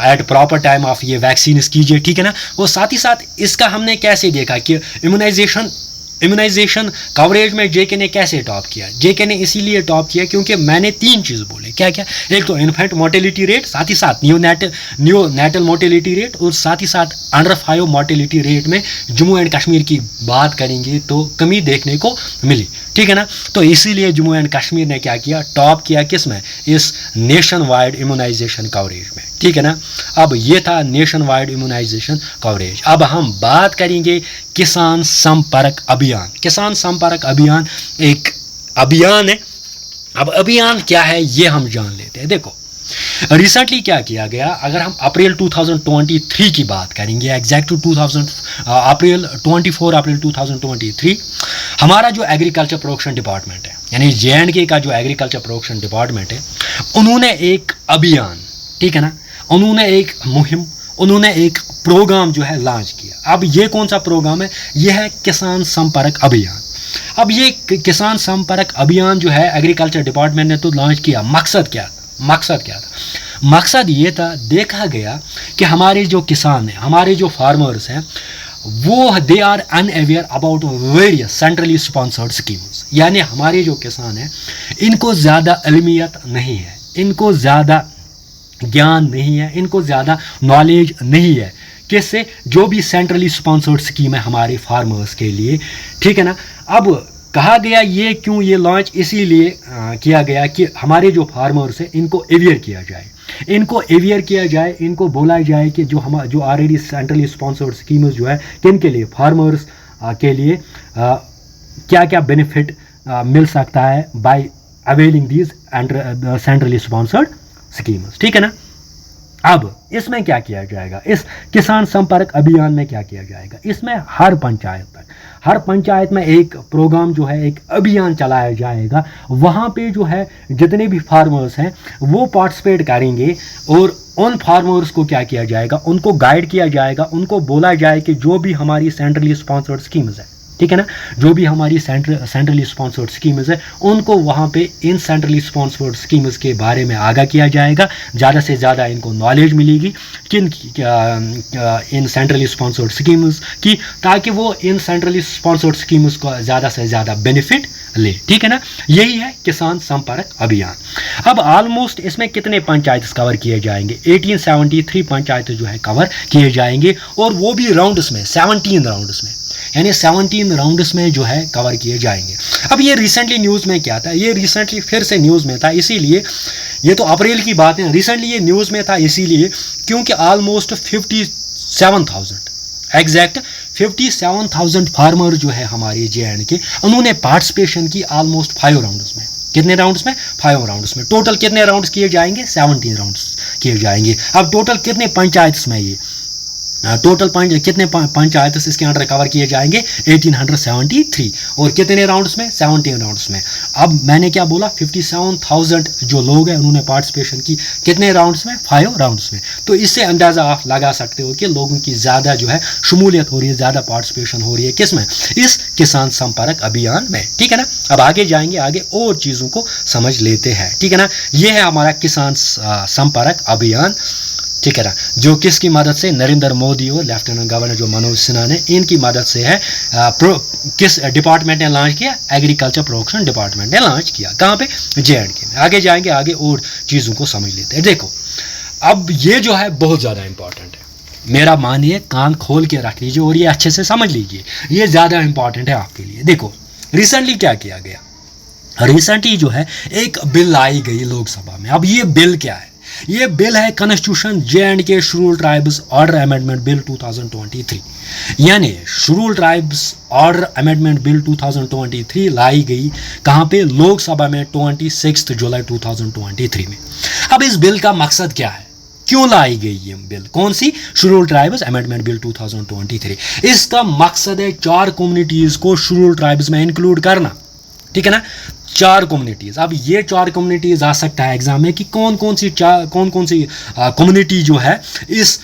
एट प्रॉपर टाइम ऑफ ये वैक्सीन कीजिए, ठीक है ना। और साथ ही साथ इसका हमने कैसे देखा कि इम्यूनाइजेशन कवरेज में जेके ने कैसे टॉप किया। जेके ने इसीलिए टॉप किया क्योंकि मैंने 3 चीज़ बोले, क्या क्या? एक तो इन्फेंट मोर्टेलिटी रेट, साथ ही साथ नियोनेटल मोर्टेलिटी रेट, और साथ ही साथ अंडर 5 मोर्टेलिटी रेट में जम्मू एंड कश्मीर की बात करेंगे तो कमी देखने को मिली, ठीक है ना। तो इसीलिए जम्मू एंड कश्मीर ने क्या किया? टॉप किया किस में? इस नेशन वाइड इम्यूनाइजेशन कवरेज में, ठीक है ना। अब ये था नेशन वाइड इम्यूनाइजेशन कवरेज। अब हम बात करेंगे किसान संपर्क अभियान। किसान संपर्क अभियान एक अभियान है। अब अभियान क्या है ये हम जान लेते हैं। देखो रिसेंटली क्या किया गया, अगर हम अप्रैल 2023 की बात करेंगे, एग्जैक्ट 24 अप्रैल 2023, हमारा जो एग्रीकल्चर प्रोडक्शन डिपार्टमेंट है, यानी JNK का जो एग्रीकल्चर प्रोडक्शन डिपार्टमेंट है, उन्होंने एक अभियान, ठीक है ना, उन्होंने एक मुहिम, उन्होंने एक प्रोग्राम जो है लॉन्च किया। अब ये कौन सा प्रोग्राम है? ये है किसान संपर्क अभियान। अब ये किसान संपर्क अभियान जो है एग्रीकल्चर डिपार्टमेंट ने तो लॉन्च किया। मकसद क्या था? मकसद ये था, देखा गया कि हमारे जो किसान हैं, हमारे जो फार्मर्स हैं, वो they are unaware about various centrally sponsored schemes. यानी हमारे जो किसान हैं इनको ज़्यादा इल्मियत नहीं है, इनको ज़्यादा ज्ञान नहीं है, इनको ज़्यादा नॉलेज नहीं है किससे? जो भी सेंट्रली स्पॉन्सर्ड स्कीम है हमारे फार्मर्स के लिए, ठीक है ना। अब कहा गया ये क्यों ये लॉन्च इसीलिए किया गया कि हमारे जो फार्मर्स हैं इनको अवेयर किया जाए, इनको बोला जाए कि जो ऑलरेडी सेंट्रली स्पॉन्सर्ड स्कीम्स जो है किन के लिए, फार्मर्स के लिए क्या क्या बेनिफिट मिल सकता है by availing these centrally sponsored schemes, ठीक है ना। अब इसमें क्या किया जाएगा? इस किसान संपर्क अभियान में क्या किया जाएगा? इसमें हर पंचायत में एक प्रोग्राम जो है, एक अभियान चलाया जाएगा। वहाँ पे जो है जितने भी फार्मर्स हैं वो पार्टिसिपेट करेंगे, और उन फार्मर्स को क्या किया जाएगा? उनको गाइड किया जाएगा, उनको बोला जाए कि जो भी हमारी सेंट्रली स्पॉन्सर्ड स्कीम्स है, ठीक है ना, जो भी हमारी सेंट्रली स्पॉन्सर्ड स्कीम्स है, उनको वहाँ पे इन सेंट्रली स्पॉन्सर्ड स्कीम्स के बारे में आगाह किया जाएगा। ज़्यादा से ज़्यादा इनको नॉलेज मिलेगी इन सेंट्रली स्पॉन्सर्ड स्कीम्स की, ताकि वो इन सेंट्रली स्पॉन्सर्ड स्कीम्स को ज़्यादा से ज़्यादा बेनिफिट ले, ठीक है ना। यही है किसान संपर्क अभियान। अब ऑलमोस्ट इसमें कितने पंचायत कवर किए जाएंगे? 1873 पंचायत जो है कवर किए जाएंगे, और वो भी राउंड्स में, 17 राउंड्स में, यानी 17 राउंड्स में जो है कवर किए जाएंगे। अब ये रिसेंटली न्यूज़ में क्या था? ये रिसेंटली फिर से न्यूज़ में था, इसीलिए ये तो अप्रैल की बात है, रिसेंटली ये न्यूज़ में था इसीलिए क्योंकि ऑलमोस्ट 57,000 एग्जैक्ट 57,000 फार्मर जो है हमारे JNK, उन्होंने पार्टिसिपेशन की ऑलमोस्ट 5 राउंड्स में। कितने राउंड्स में? 5 राउंड्स में। टोटल कितने राउंड्स किए जाएंगे? 17 राउंड्स किए जाएंगे। अब टोटल कितने पंचायत में ये टोटल कितने पंचायत इसके अंडर कवर किए जाएंगे? 1873। और कितने राउंड्स में? 17 राउंड्स में। अब मैंने क्या बोला? 57,000 जो लोग हैं उन्होंने पार्टिसिपेशन की कितने राउंड्स में? 5 राउंड्स में। तो इससे अंदाज़ा आप लगा सकते हो कि लोगों की ज़्यादा जो है शमूलियत हो रही है, ज़्यादा पार्टिसिपेशन हो रही है किस में? इस किसान संपर्क अभियान में, ठीक है ना। अब आगे जाएंगे, आगे और चीज़ों को समझ लेते हैं, ठीक है ना। ये है हमारा किसान संपर्क अभियान, ठीक है ना, जो किसकी मदद से? नरेंद्र मोदी और लेफ्टिनेंट गवर्नर जो मनोज सिन्हा ने, इनकी मदद से है। किस डिपार्टमेंट ने लॉन्च किया? एग्रीकल्चर प्रोडक्शन डिपार्टमेंट ने लॉन्च किया। कहाँ पे? JNK में। आगे जाएंगे, आगे और चीज़ों को समझ लेते हैं। देखो अब ये जो है बहुत ज़्यादा इंपॉर्टेंट है, मेरा मानिए कान खोल के रख लीजिए और ये अच्छे से समझ लीजिए, ये ज़्यादा इंपॉर्टेंट है आपके लिए। देखो रिसेंटली क्या किया गया? रिसेंटली जो है एक बिल लाई गई लोकसभा में। अब ये बिल क्या है? ये बिल है constitution J&K scheduled tribes order amendment bill 2023, यानी scheduled tribes order amendment bill 2023 लाई गई कहाँ पे, लोकसभा में 26 जुलाई 2023 में। अब इस बिल का मकसद क्या है, क्यों लाई गई ये बिल, कौन सी, शेड्यूल्ड ट्राइब्स अमेंडमेंट बिल 2023। इसका मकसद है 4 कम्युनिटीज को शेड्यूल्ड ट्राइब्स में इंक्लूड करना, ठीक है ना, 4 कम्युनिटीज। अब ये 4 कम्युनिटीज आ सकता है एग्जाम में कि कौन कौन सी कम्युनिटी जो है इस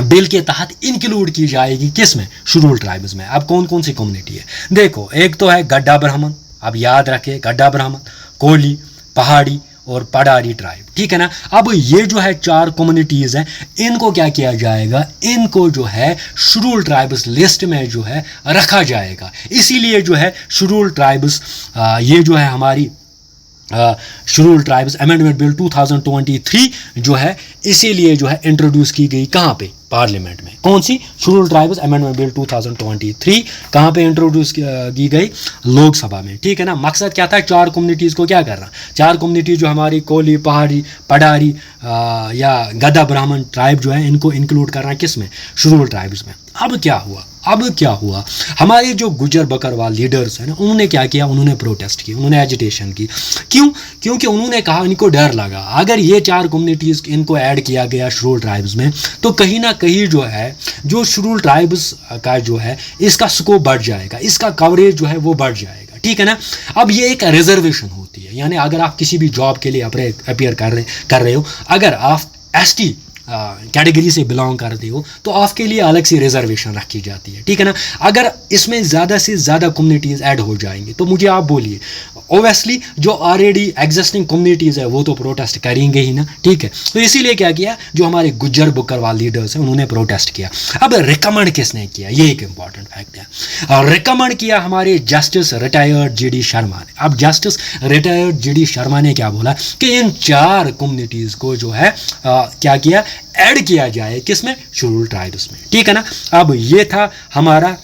बिल के तहत इंक्लूड की जाएगी, किस में, शेड्यूल्ड ट्राइब्स में। अब कौन कौन सी कम्युनिटी है, देखो, एक तो है गड्ढा ब्राह्मण, अब याद रखे, गड्ढा ब्राह्मण, कोली, पहाड़ी और पडारी ट्राइब, ठीक है ना। अब ये जो है 4 कम्युनिटीज हैं, इनको क्या किया जाएगा, इनको जो है शेड्यूल्ड ट्राइब्स लिस्ट में जो है रखा जाएगा। इसीलिए जो है शेड्यूल्ड ट्राइब्स ये जो है हमारी शेड्यूल्ड ट्राइब्स अमेंडमेंट बिल 2023 जो है इसीलिए जो है इंट्रोड्यूस की गई, कहाँ पे, पार्लियामेंट में। कौन सी, शेड्यूल्ड ट्राइब्स अमेंडमेंट बिल 2023 कहाँ पे इंट्रोड्यूस की गई, लोकसभा में, ठीक है ना। मकसद क्या था, 4 कम्युनिटीज़ को क्या करना, 4 कम्युनिटी जो हमारी कोली, पहाड़ी, पडारी या गद्दा ब्राह्मण ट्राइब जो है, इनको इंक्लूड करना किस में, शेड्यूल्ड ट्राइब्स में। अब क्या हुआ, हमारे जो गुजर बकरवाल लीडर्स हैं ना, उन्होंने क्या किया, उन्होंने प्रोटेस्ट की, उन्होंने एजिटेशन की। क्यों, क्योंकि उन्होंने कहा, इनको डर लगा, अगर ये 4 कम्युनिटीज़ इनको ऐड किया गया शेड्यूल्ड ट्राइब्स में, तो कहीं ना कहीं जो है जो शेड्यूल्ड ट्राइब्स का जो है इसका स्कोप बढ़ जाएगा, इसका कवरेज जो है वो बढ़ जाएगा, ठीक है ना। अब ये एक रिजर्वेशन होती है, यानी अगर आप किसी भी जॉब के लिए अपियर कर रहे हो, अगर आप ST कैटेगरी से बिलोंग करते हो तो आपके लिए अलग से रिजर्वेशन रखी जाती है, ठीक है ना। अगर इसमें ज़्यादा से ज़्यादा कम्युनिटीज़ ऐड हो जाएंगे तो मुझे आप बोलिए, ओबियसली जो ऑलरेडी एग्जिस्टिंग कम्युनिटीज़ है वो तो प्रोटेस्ट करेंगे ही ना, ठीक है। तो इसीलिए क्या किया, जो हमारे गुज्जर बकरवाल लीडर्स हैं उन्होंने प्रोटेस्ट किया। अब रिकमेंड किसने किया, ये एक इंपॉर्टेंट फैक्ट है। रिकमेंड किया हमारे जस्टिस रिटायर्ड GD शर्मा ने। अब जस्टिस रिटायर्ड GD शर्मा ने क्या बोला कि इन 4 कम्युनिटीज़ को जो है क्या किया, ऐड किया जाए, किसमें, शेड्यूल्ड ट्राइब्स में, ठीक है ना। अब ये था हमारा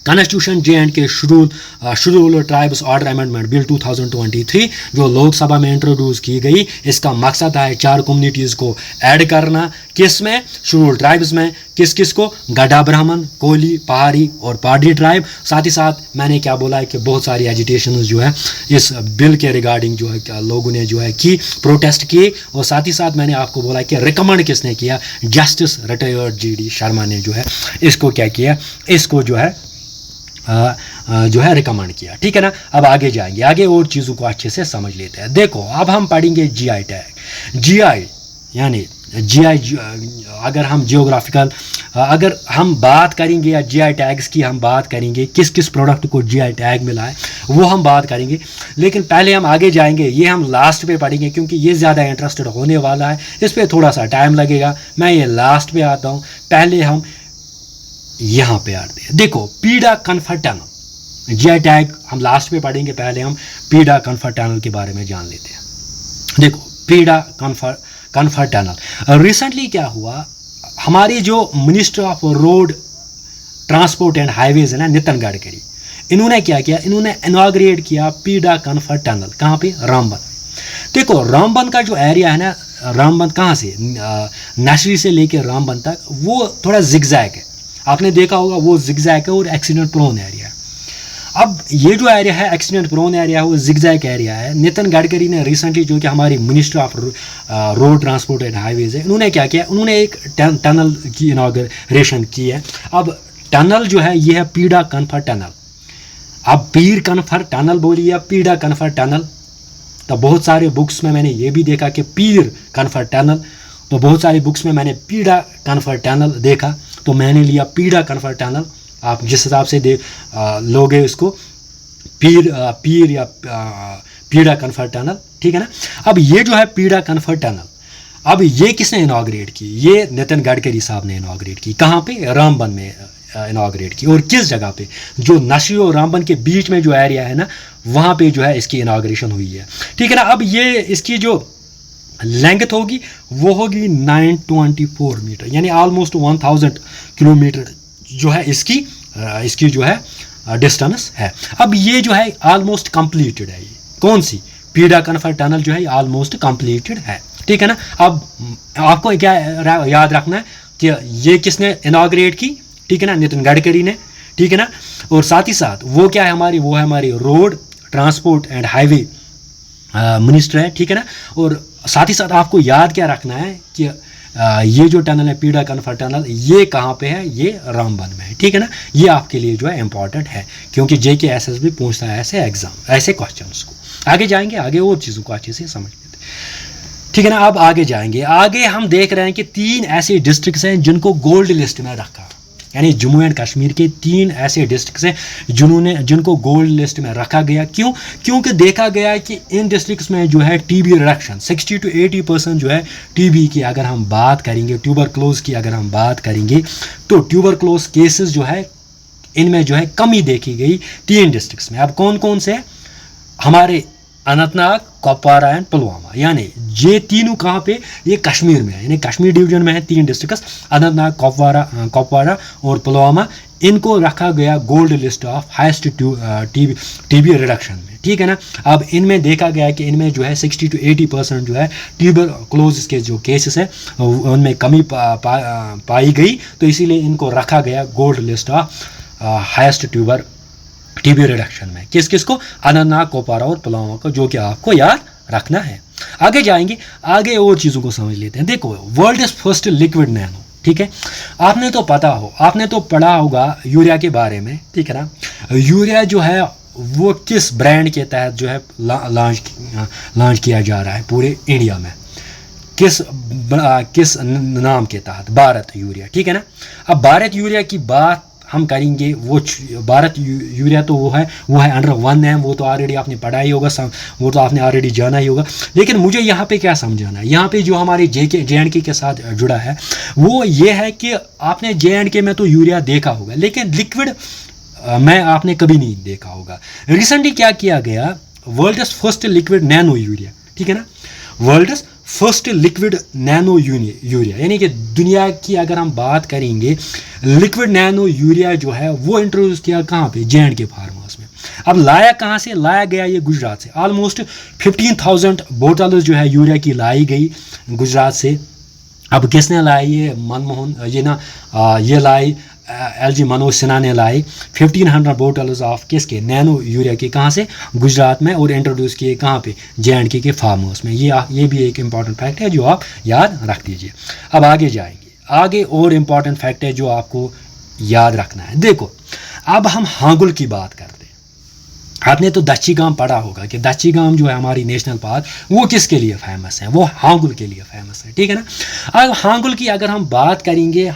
constitution J&K scheduled tribes order amendment bill 2023 जो लोकसभा में इंट्रोड्यूस की गई। इसका मकसद है 4 कम्युनिटीज़ को ऐड करना, किस में, शेड्यूल्ड ट्राइब्स में। किस किस को, गड्ढा ब्राह्मण, कोली, पहाड़ी और पाडी ट्राइब। साथ ही साथ मैंने क्या बोला है कि बहुत सारी एजिटेशन जो है इस बिल के रिगार्डिंग जो है लोगों ने जो है की, प्रोटेस्ट किए। और साथ ही साथ मैंने आपको बोला कि रिकमेंड किसने किया, जस्टिस रिटायर्ड GD शर्मा ने जो है इसको क्या किया, इसको जो है रिकमेंड किया, ठीक है ना। अब आगे जाएंगे, आगे और चीज़ों को अच्छे से समझ लेते हैं। देखो, अब हम पढ़ेंगे GI टैग। GI यानी अगर हम जियोग्राफिकल अगर हम बात करेंगे या GI टैग्स की हम बात करेंगे, किस किस प्रोडक्ट को GI टैग मिला है वो हम बात करेंगे। लेकिन पहले हम आगे जाएंगे, ये हम लास्ट पे पढ़ेंगे क्योंकि ये ज़्यादा इंटरेस्टेड होने वाला है, इस पर थोड़ा सा टाइम लगेगा। मैं ये लास्ट पे आता हूँ, पहले हम यहाँ पे आते हैं। देखो, पीड़ा कन्फर टनल, GI टैग हम लास्ट पे पढ़ेंगे, पहले हम पीड़ा कन्फर टनल के बारे में जान लेते हैं। देखो, पीड़ा कन्फर टनल रिसेंटली क्या हुआ, हमारी जो minister of road transport and highways है ना, नितिन गडकरी, इन्होंने क्या किया, इन्होंने इनॉग्रेट किया पीड़ा कन्फर टनल। कहाँ पे, रामबन। देखो, रामबन का जो एरिया है ना, रामबन कहाँ से, नशरी से लेकर रामबन तक, वो थोड़ा जिगजैग है, आपने देखा होगा, वो जिगजैग है और एक्सीडेंट प्रोन एरिया है। अब ये जो एरिया है एक्सीडेंट प्रोन एरिया है, वो जिगजैग एरिया है। नितिन गडकरी ने रिसेंटली, जो कि हमारी minister of road transport and highways है, उन्होंने क्या किया, उन्होंने एक टनल की इनॉग्रेशन की है। अब टनल जो है ये है पीड़ा कन्फर टनल। अब पीर कन्फर टनल बोलिए या पीड़ा कन्फर टनल, तो बहुत सारे बुक्स में मैंने ये भी देखा कि पीर कन्फर टनल, तो बहुत सारी बुक्स में मैंने पीड़ा कन्फर टनल देखा, तो मैंने लिया पीड़ा कन्फर टनल। आप जिस हिसाब से लोगे इसको, पीर या पीड़ा कन्फर टनल, ठीक है ना। अब ये जो है पीड़ा कन्फर टनल, अब ये किसने इनॉग्रेट की, ये नितिन गडकरी साहब ने इनॉग्रेट की। कहाँ पे, रामबन में इनॉग्रेट की। और किस जगह पे, जो नशरी और रामबन के बीच में जो एरिया है ना, वहाँ पे जो है इसकी इनॉग्रेशन हुई है, ठीक है ना। अब ये इसकी जो लेंथ होगी वो होगी 924 मीटर, यानी ऑलमोस्ट 1000 किलोमीटर जो है इसकी जो है डिस्टेंस है। अब ये जो है ऑलमोस्ट कंप्लीटेड है। ये कौन सी, पीड़ा कनफर टनल जो है ऑलमोस्ट कंप्लीटेड है, ठीक है ना। अब आपको क्या याद रखना है कि ये किसने इनॉग्रेट की, ठीक है ना, नितिन गडकरी ने, ठीक है ना। और साथ ही साथ वो क्या है हमारी, वो है हमारी road transport and highway minister है, ठीक है ना। और साथ ही साथ आपको याद क्या रखना है कि ये जो टनल है पीड़ा कनफर टनल, ये कहाँ पे है, ये रामबन में है, ठीक है ना। ये आपके लिए जो है इंपॉर्टेंट है, क्योंकि JKSS भी पूछता है ऐसे एग्जाम, ऐसे क्वेश्चंस को। आगे जाएंगे, आगे और चीज़ों को अच्छे से समझ लेते, ठीक है ना। अब आगे जाएंगे, आगे हम देख रहे हैं कि 3 ऐसे डिस्ट्रिक्ट्स हैं जिनको गोल्ड लिस्ट में रखा, यानी जम्मू एंड कश्मीर के 3 ऐसे डिस्ट्रिक्ट्स हैं जिनको गोल्ड लिस्ट में रखा गया। क्यों? क्योंकि देखा गया है कि इन डिस्ट्रिक्ट्स में जो है TB रिडक्शन 60 to 80% जो है TB की अगर हम बात करेंगे, ट्यूबरक्लोज की अगर हम बात करेंगे, तो ट्यूबरक्लोज केसेस जो है इनमें जो है कमी देखी गई 3 डिस्ट्रिक्ट्स में। अब कौन कौन से? हमारे अनंतनाग, कुपवारा एंड पुलवामा, यानी ये तीनों कहाँ पे, ये कश्मीर में है, यानी कश्मीर डिवीजन में है 3 डिस्ट्रिक्ट्स, अनंतनाग, कुपवारा और पुलवामा। इनको रखा गया gold list of highest TB reduction में, ठीक है ना। अब इनमें देखा गया कि इनमें जो है 60 to 80% जो है ट्यूबरक्लोज के जो केसेस है उनमें कमी पाई गई, तो इसीलिए इनको रखा गया gold list of highest TB reduction में। किस किस को? अनंतनाग, कुपवारा और पुलवामा को, जो कि आपको याद रखना है। आगे जाएंगे, आगे और चीज़ों को समझ लेते हैं। देखो, world is first liquid nano, ठीक है। आपने तो पता हो, आपने तो पढ़ा होगा यूरिया के बारे में, ठीक है ना। यूरिया जो है वो किस ब्रांड के तहत जो है लॉन्च किया जा रहा है पूरे इंडिया में, किस नाम के तहत? भारत यूरिया, ठीक है ना। अब भारत यूरिया की बात हम करेंगे, वो भारत यूरिया तो वो है अंडर 1 है, वो तो ऑलरेडी आपने पढ़ा ही होगा, वो तो आपने ऑलरेडी जाना ही होगा। लेकिन मुझे यहाँ पे क्या समझाना है, यहाँ पे जो हमारे JNK के साथ जुड़ा है वो ये है कि आपने JNK में तो यूरिया देखा होगा, लेकिन लिक्विड में आपने कभी नहीं देखा होगा। रिसेंटली क्या किया गया, world first liquid nano urea, ठीक है ना, world first liquid nano urea, यानी कि दुनिया की अगर हम बात करेंगे, लिक्विड नैनो यूरिया जो है वो इंट्रोड्यूस किया कहाँ पे? JNK फार्म हाउस में। अब लाया कहाँ से? लाया गया ये गुजरात से। ऑलमोस्ट 15,000 बोतल जो है यूरिया की लाई गई गुजरात से। अब किसने लाई? ये मनमोहन, ये लाई LG मनोज सिन्हा ने लाई 1500 बोटल्स ऑफ किसके? नैनो यूरिया के। कहाँ से? गुजरात में। और इंट्रोड्यूस किए कहाँ पे? JNK के फार्म हाउस में। ये भी एक इम्पॉर्टेंट फैक्ट है जो आप याद रख दीजिए। अब आगे जाएंगे, आगे और इम्पॉर्टेंट फैक्ट है जो आपको याद रखना है। देखो, अब हम हांगुल की बात करते हैं। आपने तो दच्ची गांव पढ़ा होगा कि दच्ची गांव जो है हमारी नेशनल पार्क, वो किसके लिए फेमस है? वो हांगुल के लिए फेमस है, ठीक है ना। अब हांगुल की अगर हम बात करेंगे,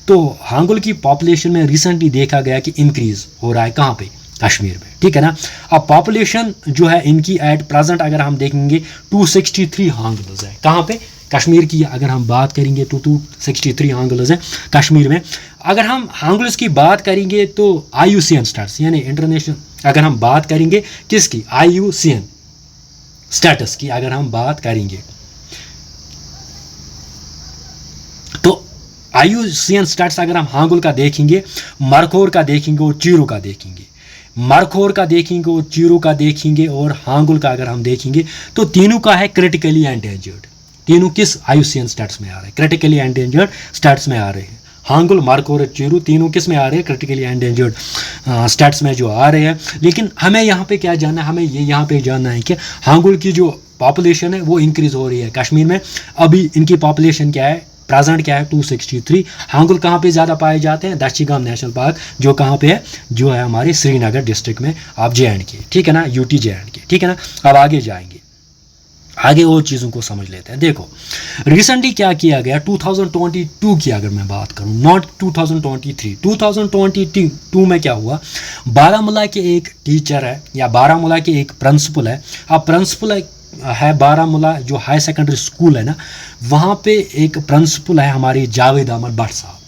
तो हांगुल की पॉपुलेशन में रिसेंटली देखा गया कि इंक्रीज हो रहा है। कहाँ पे? कश्मीर में, ठीक है ना। अब पॉपुलेशन जो है इनकी एट प्रेजेंट अगर हम देखेंगे 263 हांगुल्स है। कहाँ पे? कश्मीर की अगर हम बात करेंगे तो 263 हांगुल्स हैं कश्मीर में। अगर हम हांगुल्स की बात करेंगे तो IUCN स्टेटस, यानी इंटरनेशनल, अगर हम बात करेंगे किसकी? IUCN स्टेटस की अगर हम बात करेंगे तो IUCN स्टेटस अगर हम हांगुल का देखेंगे, मरखोर का देखेंगे और चीरू का देखेंगे, मरखोर का देखेंगे और चीरू का देखेंगे और हांगुल का अगर हम देखेंगे तो तीनों का है क्रिटिकली एंडेंजर्ड। तीनों किस IUCN स्टेटस में आ रहे हैं? क्रिटिकली एंडेंजर्ड स्टेटस में आ रहे हैं। हांगुल, मरखोर, चीरू तीनों किस में आ रहे हैं? क्रिटिकली एंडेंजर्ड स्टेटस में जो आ रहे हैं। लेकिन हमें यहाँ पे क्या जानना है? हमें ये यहाँ पे जानना है कि हांगुल की जो पॉपुलेशन है वो इंक्रीज हो रही है कश्मीर में। अभी इनकी पॉपुलेशन क्या है? प्रेजेंट क्या है? 263। हांगुल कहाँ पे ज़्यादा पाए जाते हैं? दच्ची गांव नेशनल पार्क, जो कहाँ पे है? जो है हमारे श्रीनगर डिस्ट्रिक्ट में, आप JNK, ठीक है ना, UT JNK, ठीक है ना। अब आगे जाएंगे, आगे और चीज़ों को समझ लेते हैं। देखो, रिसेंटली क्या किया गया 2022 की अगर मैं बात करूं, नॉट 2023, 2022 में क्या हुआ? बारामूला के एक टीचर है या बारामूला के एक प्रिंसिपल है। अब प्रिंसिपल है बारामूला जो हाई सेकेंडरी स्कूल है ना, वहाँ पे एक प्रिंसिपल है हमारी जावेद अहमद भट्ट साहब।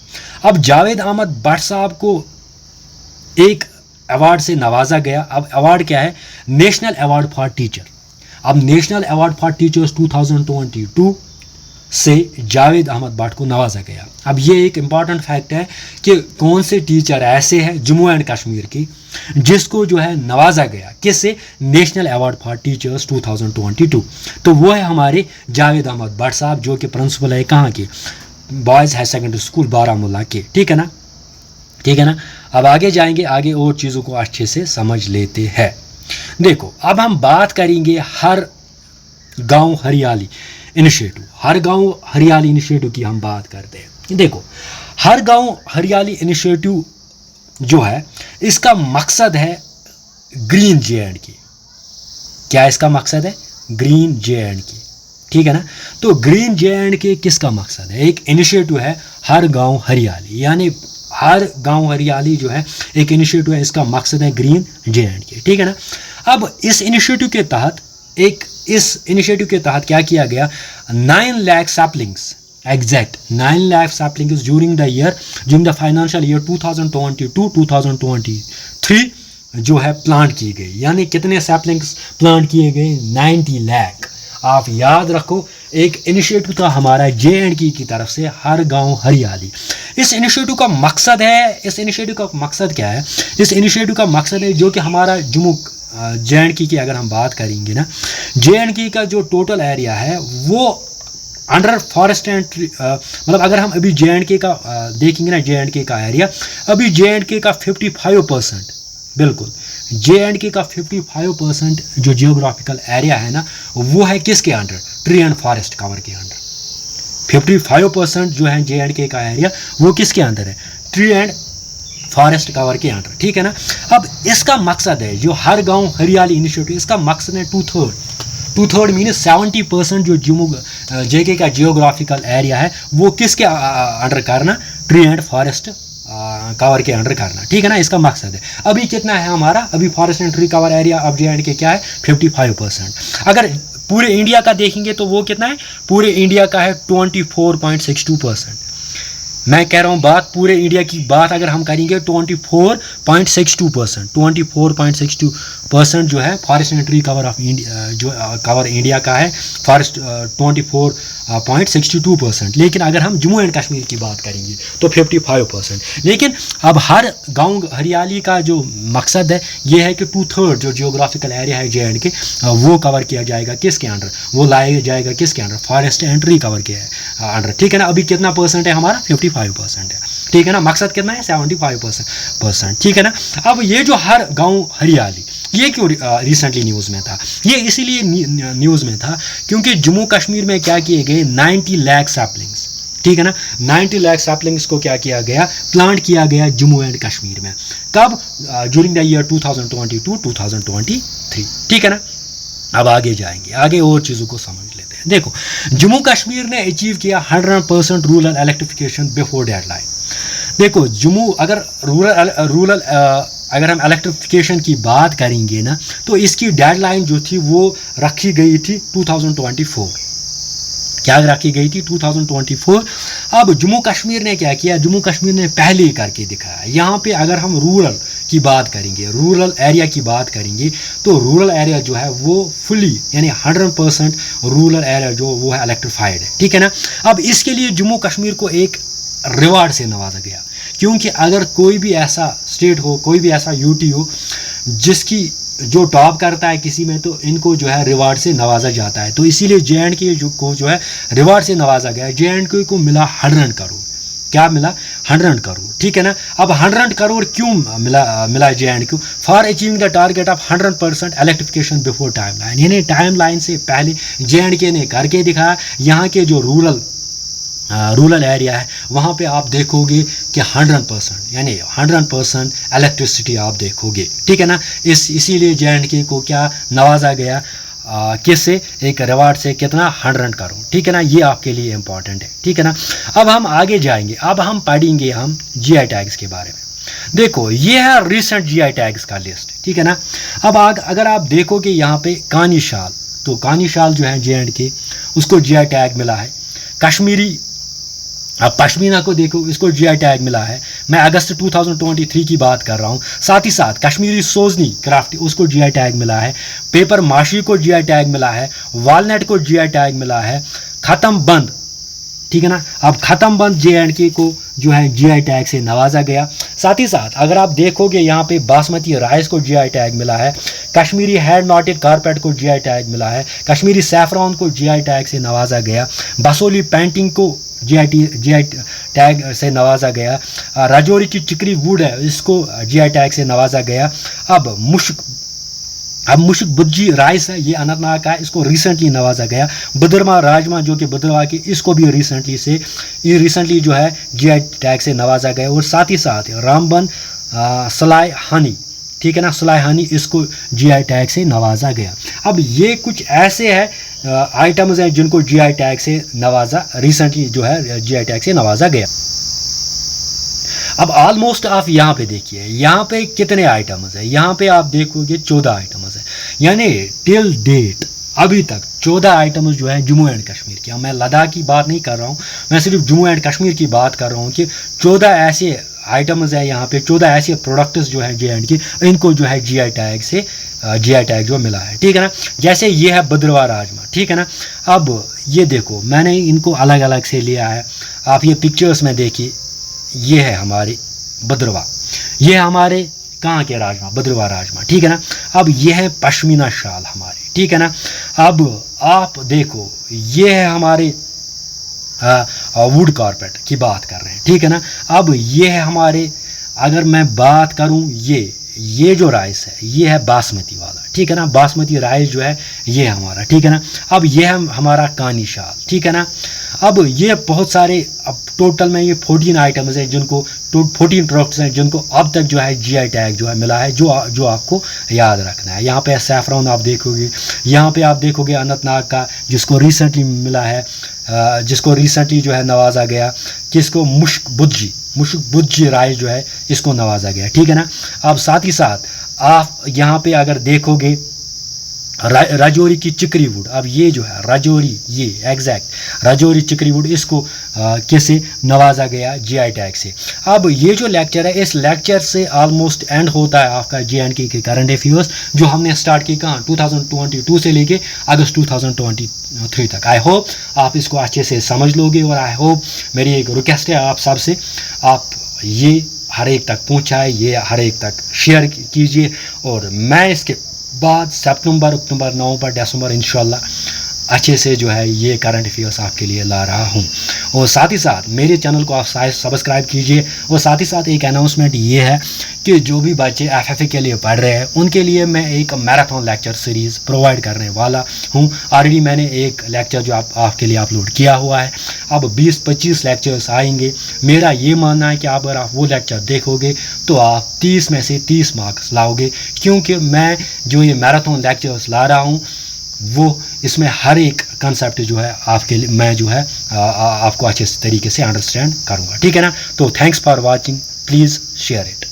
अब जावेद अहमद भट्ट साहब को एक अवार्ड से नवाजा गया। अब अवार्ड क्या है? National award for teacher. अब नेशनल अवार्ड फॉर टीचर्स 2022 से जावेद अहमद भट्ट को नवाजा गया। अब ये एक इम्पॉर्टेंट फैक्ट है कि कौन से टीचर ऐसे हैं जम्मू एंड कश्मीर की जिसको जो है नवाजा गया, किससे, नेशनल अवार्ड फॉर टीचर्स 2022। तो वो है हमारे जावेद अहमद भट्ट साहब, जो कि प्रिंसिपल है कहाँ के, boys higher secondary school Baramulla के। ठीक है ना, ठीक है ना। अब आगे जाएंगे, आगे और चीज़ों को अच्छे से समझ लेते हैं। देखो अब हम बात करेंगे हर गांव हरियाली इनिशिएटिव, हर गांव हरियाली इनिशिएटिव की हम बात करते हैं। देखो हर गांव हरियाली इनिशिएटिव जो है इसका मकसद है ग्रीन JNK। क्या इसका मकसद है? Green JNK। ठीक है ना। तो ग्रीन JNK किसका मकसद है? एक इनिशिएटिव है हर गांव हरियाली, यानी हर गांव हरियाली जो है एक इनिशिएटिव है, इसका मकसद है ग्रीन JNK। ठीक है ना। अब इस इनिशिएटिव के तहत क्या किया गया, 9 lakh saplings, exact 9 lakh saplings during the financial year 2022-2023 जो है प्लांट की गई। यानी कितने सैपलिंग्स प्लांट किए गए? 90 लाख। आप याद रखो, एक इनिशिएटिव था हमारा JNK की तरफ से हर गांव हरियाली। इस इनिशिएटिव का मकसद क्या है? इस इनिशिएटिव का मकसद है जो कि हमारा जम्मू JNK की अगर हम बात करेंगे ना, JNK का जो टोटल एरिया है वो अंडर फॉरेस्ट एंड ट्री, मतलब अगर हम अभी JNK का देखेंगे ना, JNK का एरिया अभी JNK का 55%, बिल्कुल JNK का 55% जो जियोग्राफिकल एरिया है ना वो है किसके under? Tree and forest cover के अंडर। 55% जो है JNK का एरिया वो किसके अंदर है? ट्री एंड फॉरेस्ट कवर के अंडर। ठीक है ना। अब इसका मकसद है जो हर गांव हरियाली इनिशिएटिव, इसका मकसद है 2/3 मीन्स 70% जो जम्मू JK का जियोग्राफिकल एरिया है वो किसके अंडर करना? ट्री एंड फॉरेस्ट कवर के अंडर करना। ठीक है ना, इसका मकसद है। अभी कितना है हमारा? अभी forest and tree cover area of JNK क्या है? 55%। अगर पूरे इंडिया का देखेंगे तो वो कितना है? पूरे इंडिया का है 24.62%। मैं कह रहा हूँ बात पूरे इंडिया की बात अगर हम करेंगे 24.62% जो है forest and tree cover of India, जो कवर इंडिया का है फॉरेस्ट 24.62%। लेकिन अगर हम जम्मू एंड कश्मीर की बात करेंगे तो 55%। लेकिन अब हर गांव हरियाली का जो मकसद है ये है कि 2/3 जो जियोग्राफिकल एरिया है JNK वो कवर किया जाएगा किसके अंडर? वो लाया जाएगा किसके under? Forest and tree cover के अंडर। ठीक है ना। अभी कितना परसेंट है हमारा? 55% है। ठीक है ना। मकसद कितना है? 75%। ठीक है ना। अब ये जो हर गांव हरियाली, ये क्यों रिसेंटली न्यूज़ में था? ये इसीलिए न्यूज़ में था क्योंकि जम्मू कश्मीर में क्या किए गए 90 लाख सैपलिंग्स। ठीक है ना। 90 लाख सैपलिंग्स को क्या किया गया? प्लांट किया गया जम्मू एंड कश्मीर में। कब? During the year 2022-2023। ठीक है ना। अब आगे जाएंगे, आगे और चीज़ों को समझ लेते हैं। देखो जम्मू कश्मीर ने अचीव किया 100% रूरल इलेक्ट्रिफिकेशन बिफोर डेडलाइन। देखो जम्मू अगर रूरल अगर हम इलेक्ट्रिफिकेशन की बात करेंगे ना तो इसकी डेडलाइन जो थी वो रखी गई थी 2024। क्या रखी गई थी? 2024। अब जम्मू कश्मीर ने क्या किया? जम्मू कश्मीर ने पहले ही करके दिखाया। यहाँ पे अगर हम रूरल की बात करेंगे, रूरल एरिया की बात करेंगे तो रूरल एरिया जो है वो फुली यानी 100% रूरल एरिया जो वो है इलेक्ट्रीफाइड है। ठीक है ना। अब इसके लिए जम्मू कश्मीर को एक रिवार्ड से नवाजा गया, क्योंकि अगर कोई भी ऐसा स्टेट हो, कोई भी ऐसा UT हो जिसकी जो टॉप करता है किसी में, तो इनको जो है रिवार्ड से नवाजा जाता है। तो इसीलिए JNK को जो है रिवार्ड से नवाजा गया। JNK को मिला 100 करोड़। क्या मिला? 100 करोड़। ठीक है ना। अब 100 करोड़ क्यों मिला JNK? For achieving the target of 100% electrification before time line, यानी टाइम लाइन से पहले JNK ने करके दिखाया। यहाँ के जो रूरल एरिया है वहाँ पे आप देखोगे कि 100% यानी 100% इलेक्ट्रिसिटी आप देखोगे। ठीक है ना। इसीलिए JNK को क्या नवाजा गया? किससे? एक रिवार्ड से। कितना? 100 करोड़। ठीक है ना। ये आपके लिए इम्पॉर्टेंट है। ठीक है ना। अब हम आगे जाएंगे, अब हम पढ़ेंगे हम GI टैग्स के बारे में। देखो ये है रिसेंट GI टैग्स का लिस्ट। ठीक है ना। अब अगर आप देखोगे यहाँ पे कानी शाल, तो कानी शाल जो है JNK उसको GI टैग मिला है। कश्मीरी अब पश्मीना को देखो, इसको GI टैग मिला है। मैं अगस्त 2023 की बात कर रहा हूँ। साथ ही साथ कश्मीरी सोजनी क्राफ्ट उसको GI टैग मिला है। पेपर माशी को GI टैग मिला है। वॉलनट को GI टैग मिला है। ख़त्म बंद ठीक है ना। अब ख़त्म बंद JNK को जो है GI टैग से नवाजा गया। साथ ही साथ अगर आप देखोगे यहाँ पे बासमती राइस को GI टैग मिला है, कश्मीरी हैंड नॉटेड कारपेट को GI टैग मिला है, कश्मीरी सैफरॉन को GI टैग से नवाजा गया, बसोली पेंटिंग को GI टैग से नवाजा गया, राजौरी की चिकरी वुड है इसको GI टैग से नवाजा गया। अब मुश्क बुज्जी राइस है, ये अनंतनाग का है, इसको रिसेंटली नवाजा गया। बदरमा राजमा जो कि बदरवा के, इसको भी रिसेंटली जो है GI टैग से नवाजा गया। और साथ ही साथ रामबन सलाई हनी, ठीक है ना, सलाई हनी, इसको GI टैग से नवाजा गया। अब ये कुछ ऐसे है आइटम्स हैं जिनको GI टैग से नवाजा, रिसेंटली जो है GI टैग से नवाजा गया। अब ऑलमोस्ट आप यहाँ पे देखिए, यहाँ पे कितने आइटम्स है, यहाँ पे आप देखोगे 14 आइटम्स है, यानी टिल डेट अभी तक 14 आइटम्स जो है जम्मू एंड कश्मीर की। मैं लद्दाख की बात नहीं कर रहा हूँ, मैं सिर्फ जम्मू एंड कश्मीर की बात कर रहा हूँ कि 14 ऐसे आइटम्स है यहाँ पे, 14 ऐसे प्रोडक्ट्स जो है JNK की, इनको जो है GI टैग जो मिला है, ठीक है ना। जैसे ये है बदरवा राजमा, ठीक है ना। अब ये देखो मैंने इनको अलग अलग से लिया है, आप ये पिक्चर्स में देखिए, ये है हमारे बदरवा, ये हमारे कहाँ के राजमा, बदरवा राजमा, ठीक है ना। अब ये है पश्मीना शाल हमारे, ठीक है ना। अब आप देखो ये है हमारे वुड कारपेट की बात कर रहे हैं, ठीक है ना। अब ये है हमारे, अगर मैं बात करूं ये जो राइस है ये है बासमती वाला, ठीक है ना, बासमती राइस जो है ये हमारा, ठीक है ना। अब ये है हमारा कानी शाल, ठीक है ना। अब ये बहुत सारे, अब टोटल में ये 14 आइटम्स हैं जिनको 14 प्रोडक्ट्स हैं जिनको अब तक जो है GI टैग जो है मिला है, जो आपको याद रखना है। यहाँ पे सैफरॉन आप देखोगे, यहाँ पे आप देखोगे अनंतनाग का जिसको रिसेंटली मिला है, जिसको रिसेंटली जो है नवाजा गया, किसको मुश्क बुज्जी राइस जो है इसको नवाजा गया, ठीक है ना। अब साथ ही साथ आप यहाँ पे अगर देखोगे राजौरी की चिकरी वुड, अब ये जो है राजौरी, ये एग्जैक्ट राजौरी चिकरी वुड, इसको कैसे नवाजा गया GI टैग से। अब ये जो लेक्चर है, इस लेक्चर से ऑलमोस्ट एंड होता है आपका JNK के करंट अफेयर्स जो हमने स्टार्ट की कहाँ 2022 से लेके अगस्त 2023 तक। आई होप आप इसको अच्छे से समझ लोगे, और आई होप मेरी एक रिक्वेस्ट है आप सबसे, आप ये हर एक तक पहुँचाए, ये हर एक तक शेयर कीजिए, और मैं इसके बाद सितंबर, अक्टूबर, नवंबर, दिसंबर इंशाल्लाह अच्छे से जो है ये करंट अफेयर्स आपके लिए ला रहा हूँ। और साथ ही साथ मेरे चैनल को आप सब्सक्राइब कीजिए। और साथ ही साथ एक अनाउंसमेंट ये है कि जो भी बच्चे FFA के लिए पढ़ रहे हैं उनके लिए मैं एक मैराथन लेक्चर सीरीज़ प्रोवाइड करने वाला हूँ। ऑलरेडी मैंने एक लेक्चर जो आपके लिए अपलोड किया हुआ है, अब 20-25 लेक्चर्स आएंगे। मेरा ये मानना है कि अगर आप वो लेक्चर देखोगे तो आप 30 में से 30 मार्क्स लाओगे, क्योंकि मैं जो ये मैराथन लेक्चर्स ला रहा हूँ वो इसमें हर एक कंसेप्ट जो है आपके लिए मैं जो है आपको अच्छे तरीके से अंडरस्टैंड करूँगा, ठीक है ना। तो thanks for watching, please share it.